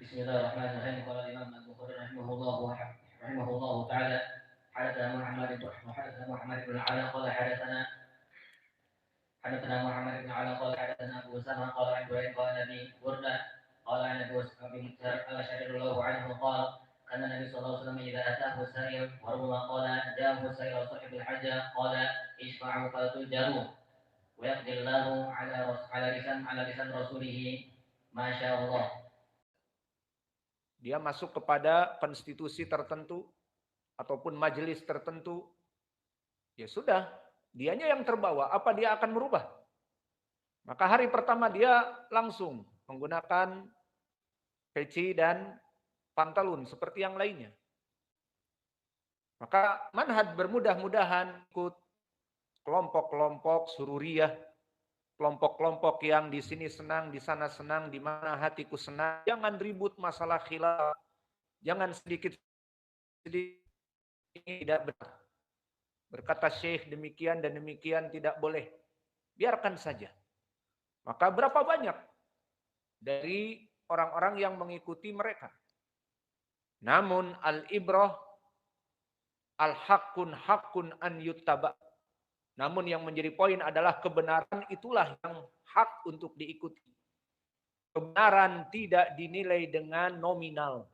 Bismillahirrahmanirrahim. Qala Imam Al-Bukhari rahimahullahu taala hadatsana Muhammad bin Ala qala hadatsana Muhammad bin Ala qala hadatsana Abu Usama qala an Buraid qala Nabi Burda qala an Abu Musa al-Asy'ari radhiyallahu anhu qala kana Nabi sallallahu alaihi wasallam idza atahu sa'il wa rubama qala ja'ahu sa'il sahibul hajjah qala isfa'u faltujaru wa yaqdillahu ala lisan rasulih ma Allah. Dia masuk kepada konstitusi tertentu ataupun majelis tertentu, ya sudah, dianya yang terbawa. Apa dia akan merubah? Maka hari pertama dia langsung menggunakan peci dan pantalon seperti yang lainnya. Maka manhaj bermudah-mudahan ikut kelompok-kelompok sururiyah, kelompok-kelompok yang di sini senang, di sana senang, di mana hatiku senang. Jangan ribut masalah khilaf. Jangan sedikit-sedikit tidak benar. Berkata Syekh demikian dan demikian tidak boleh. Biarkan saja. Maka berapa banyak dari orang-orang yang mengikuti mereka. Namun al-ibrah al-haqqun an yuttaba. Namun yang menjadi poin adalah kebenaran itulah yang hak untuk diikuti. Kebenaran tidak dinilai dengan nominal.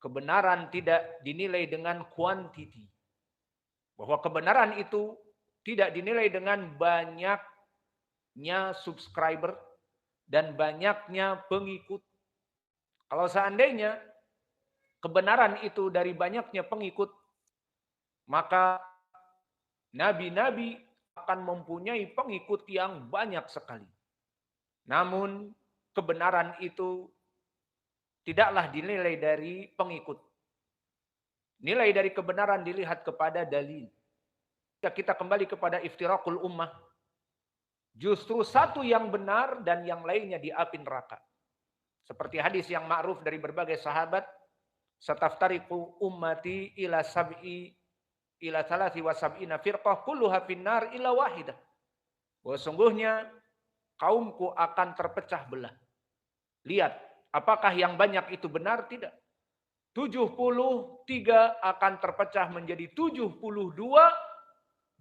Kebenaran tidak dinilai dengan kuantiti. Bahwa kebenaran itu tidak dinilai dengan banyaknya subscriber dan banyaknya pengikut. Kalau seandainya kebenaran itu dari banyaknya pengikut, maka nabi-nabi akan mempunyai pengikut yang banyak sekali. Namun kebenaran itu tidaklah dinilai dari pengikut. Nilai dari kebenaran dilihat kepada dalil. Jika kita kembali kepada iftirakul ummah, justru satu yang benar dan yang lainnya di api neraka. Seperti hadis yang ma'ruf dari berbagai sahabat, sataftariqu ummati ila thalathi wa sab'ina firqah kulluha finnar illa wahidah. Bahwa sungguhnya kaumku akan terpecah belah. Lihat, apakah yang banyak itu benar? Tidak. 73 akan terpecah menjadi 72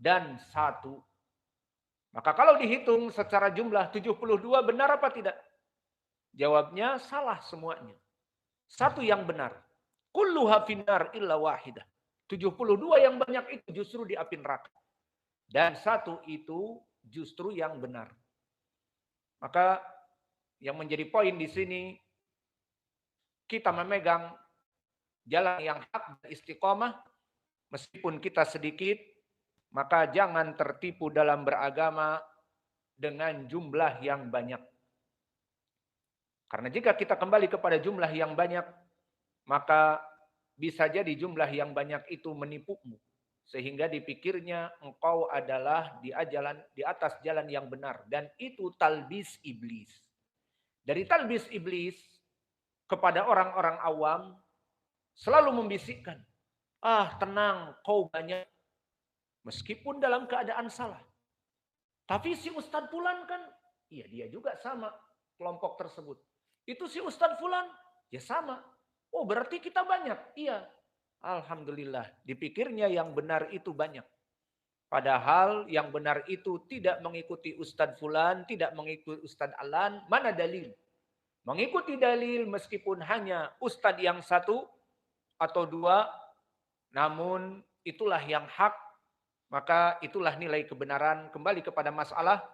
dan 1. Maka kalau dihitung secara jumlah 72 benar apa tidak? Jawabnya salah semuanya. Satu yang benar. Kulluha finnar illa wahidah. 72 yang banyak itu justru di api neraka. Dan 1 itu justru yang benar. Maka yang menjadi poin di sini, kita memegang jalan yang hak dan istiqomah, meskipun kita sedikit, maka jangan tertipu dalam beragama dengan jumlah yang banyak. Karena jika kita kembali kepada jumlah yang banyak, maka bisa jadi jumlah yang banyak itu menipumu. Sehingga dipikirnya engkau adalah di atas jalan yang benar. Dan itu talbis iblis. Dari talbis iblis kepada orang-orang awam, selalu membisikkan, tenang, kau banyak. Meskipun dalam keadaan salah. Tapi si Ustadz Fulan kan, iya dia juga sama kelompok tersebut. Itu si Ustadz Fulan, ya sama. Oh berarti kita banyak. Iya. Alhamdulillah. Dipikirnya yang benar itu banyak. Padahal yang benar itu tidak mengikuti Ustadz Fulan, tidak mengikuti Ustadz Alan. Mana dalil? Mengikuti dalil meskipun hanya Ustadz yang 1 atau 2, namun itulah yang hak, maka itulah nilai kebenaran. Kembali kepada masalah,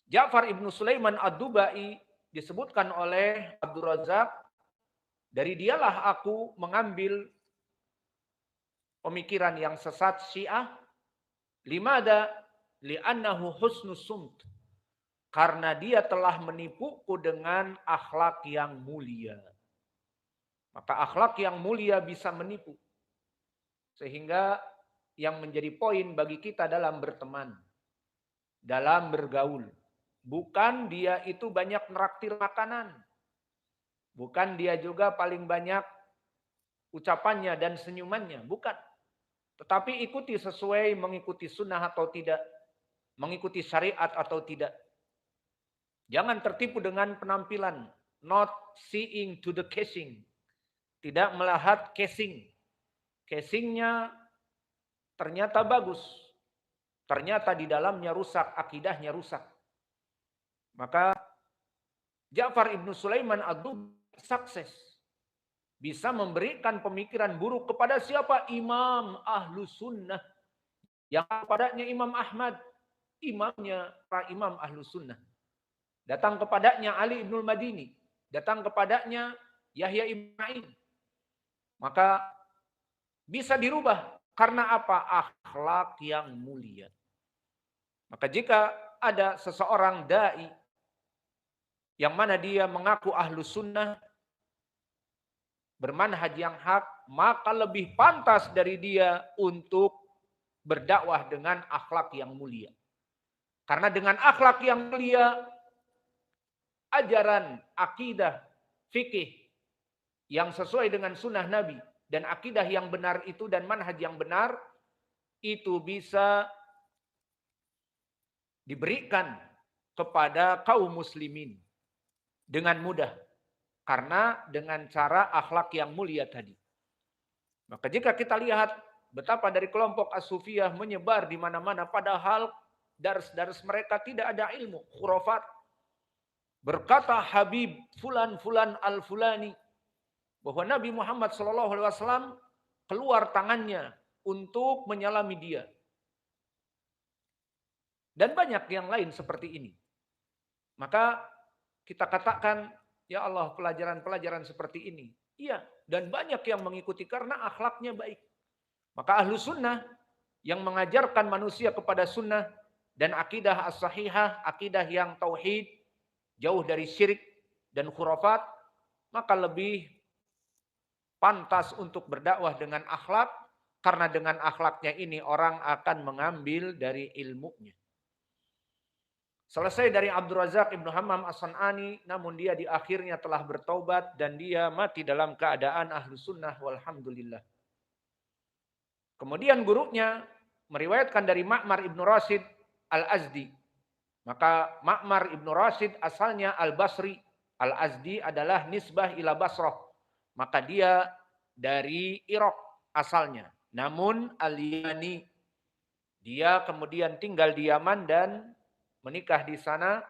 Ja'far ibnu Sulaiman ad-Dubai disebutkan oleh Abdul Razak, dari dialah aku mengambil pemikiran yang sesat Syiah. Limada? Li'annahu husnus sumt. Karena dia telah menipuku dengan akhlak yang mulia. Maka akhlak yang mulia bisa menipu. Sehingga yang menjadi poin bagi kita dalam berteman, dalam bergaul, bukan dia itu banyak neraktir makanan. Bukan dia juga paling banyak ucapannya dan senyumannya. Bukan. Tetapi ikuti sesuai mengikuti sunnah atau tidak. Mengikuti syariat atau tidak. Jangan tertipu dengan penampilan. not seeing to the casing. Tidak melihat casing. Casingnya ternyata bagus. Ternyata di dalamnya rusak, akidahnya rusak. Maka Ja'far ibnu Sulaiman ad-Dubi sukses. Bisa memberikan pemikiran buruk kepada siapa? Imam Ahlus Sunnah. Yang kepadanya Imam Ahmad. Imamnya para imam Ahlus Sunnah. Datang kepadanya Ali ibnul Madini. Datang kepadanya Yahya ibn Ma'in. Maka bisa dirubah. Karena apa? Akhlak yang mulia. Maka jika ada seseorang da'i yang mana dia mengaku Ahlus Sunnah, bermanhaj yang hak, maka lebih pantas dari dia untuk berdakwah dengan akhlak yang mulia. Karena dengan akhlak yang mulia, ajaran, akidah, fikih yang sesuai dengan sunnah Nabi, dan akidah yang benar itu dan manhaj yang benar, itu bisa diberikan kepada kaum muslimin dengan mudah. Karena dengan cara akhlak yang mulia tadi. Maka jika kita lihat betapa dari kelompok as-sufiyah menyebar di mana-mana, padahal dars-dars mereka tidak ada ilmu, khurafat. Berkata Habib fulan al-fulani bahwa Nabi Muhammad SAW keluar tangannya untuk menyalami dia. Dan banyak yang lain seperti ini. Maka kita katakan, ya Allah, pelajaran-pelajaran seperti ini. Iya, dan banyak yang mengikuti karena akhlaknya baik. Maka ahlu sunnah yang mengajarkan manusia kepada sunnah dan akidah as-sahihah, akidah yang tauhid, jauh dari syirik dan khurafat, maka lebih pantas untuk berdakwah dengan akhlak, karena dengan akhlaknya ini orang akan mengambil dari ilmunya. Selesai dari Abdul Razak Ibnu Hammam As-San'ani, namun dia di akhirnya telah bertaubat dan dia mati dalam keadaan ahlu sunnah walhamdulillah. Kemudian gurunya meriwayatkan dari Ma'mar Ibnu Rashid Al-Azdi. Maka Ma'mar Ibnu Rashid asalnya Al-Basri. Al-Azdi adalah nisbah ila Basrah. Maka dia dari Irak asalnya. Namun Al-Yamani, dia kemudian tinggal di Yaman dan menikah di sana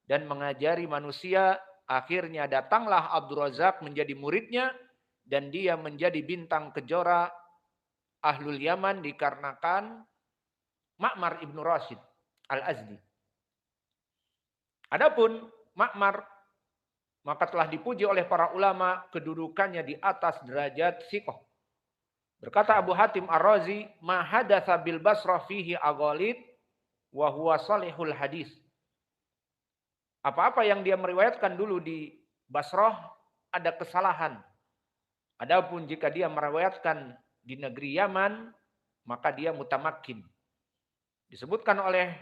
dan mengajari manusia. Akhirnya datanglah Abdul Razak menjadi muridnya dan dia menjadi bintang kejora Ahlul Yaman dikarenakan Ma'mar Ibnu Rashid Al-Azdi. Adapun Ma'mar maka telah dipuji oleh para ulama kedudukannya di atas derajat siqah. Berkata Abu Hatim Ar-Razi, "Ma hadatsa bil Basrah fihi aghalid wa huwa salihul hadis." Apa-apa yang dia meriwayatkan dulu di Basrah ada kesalahan. Adapun jika dia meriwayatkan di negeri Yaman, maka dia mutamakkin. Disebutkan oleh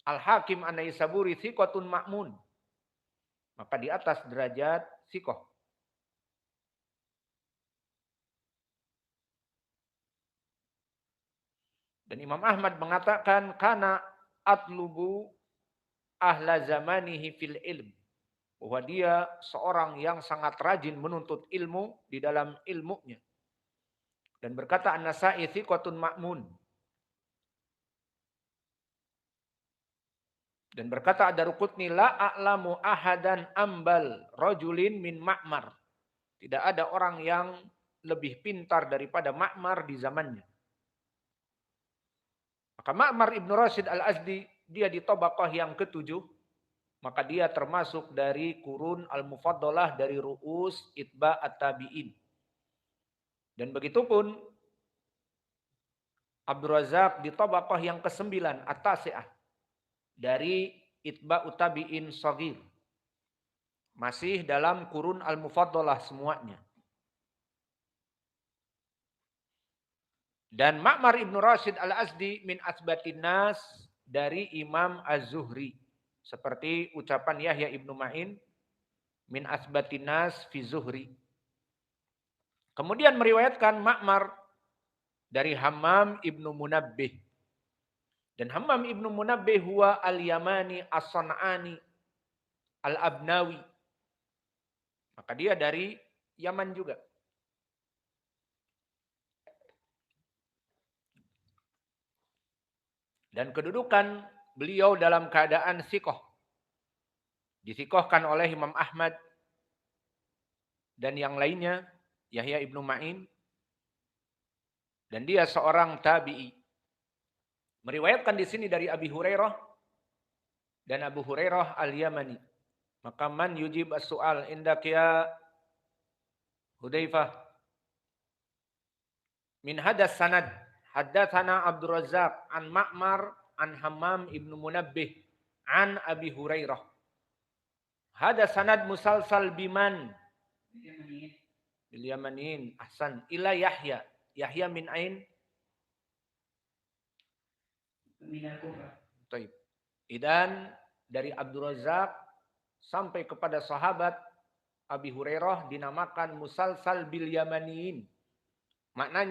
Al-Hakim An-Naisaburi thiqatun ma'mun. Maka di atas derajat thiqah. Dan Imam Ahmad mengatakan kana atlubu ahla zamanihi fil ilm. Bahwa dia seorang yang sangat rajin menuntut ilmu di dalam ilmunya. Dan berkata An-Nasa'i thiqatun ma'mun. Dan berkata Ad-Darqutni la a'lamu ahadan ambal rajulin min Ma'mar. Tidak ada orang yang lebih pintar daripada Ma'mar di zamannya. Maka Ma'mar Ibnu Rashid Al-Azdi, dia di tabaqah yang ke-7, maka dia termasuk dari kurun al-mufaddalah dari ru'us itba at-tabi'in. Dan begitupun Abdul Razak di tabaqah yang ke-9 at-tasi'ah dari itba utabi'in shaghir. Masih dalam kurun al-mufaddalah semuanya. Dan Ma'mar Ibnu Rashid Al-Azdi min asbatin nas dari Imam Az-Zuhri. Seperti ucapan Yahya Ibnu Ma'in min asbatin nas fi Zuhri. Kemudian meriwayatkan Ma'mar dari Hammam Ibnu Munabbih. Dan Hammam Ibnu Munabbih huwa al-Yamani as-San'ani al-Abnawi. Maka dia dari Yaman juga. Dan kedudukan beliau dalam keadaan sikoh. Disikohkan oleh Imam Ahmad dan yang lainnya, Yahya ibnu Ma'in. Dan dia seorang tabi'i. Meriwayatkan di sini dari Abi Hurairah dan Abu Hurairah al-Yamani. Maka man yujib as-su'al indak ya Hudzaifah. Min hadas sanad haddatsana Abdul Razzaq an Ma'mar an Hammam ibnu Munabbih an Abi Hurairah. Hada sanad musalsal biman bil Yamanin ahsan ila Yahya. Yahya min ain? Min al-Kufah. Baik. Idan dari Abdul Razzaq sampai kepada sahabat Abi Hurairah dinamakan musalsal bil Yamaniin. Maknanya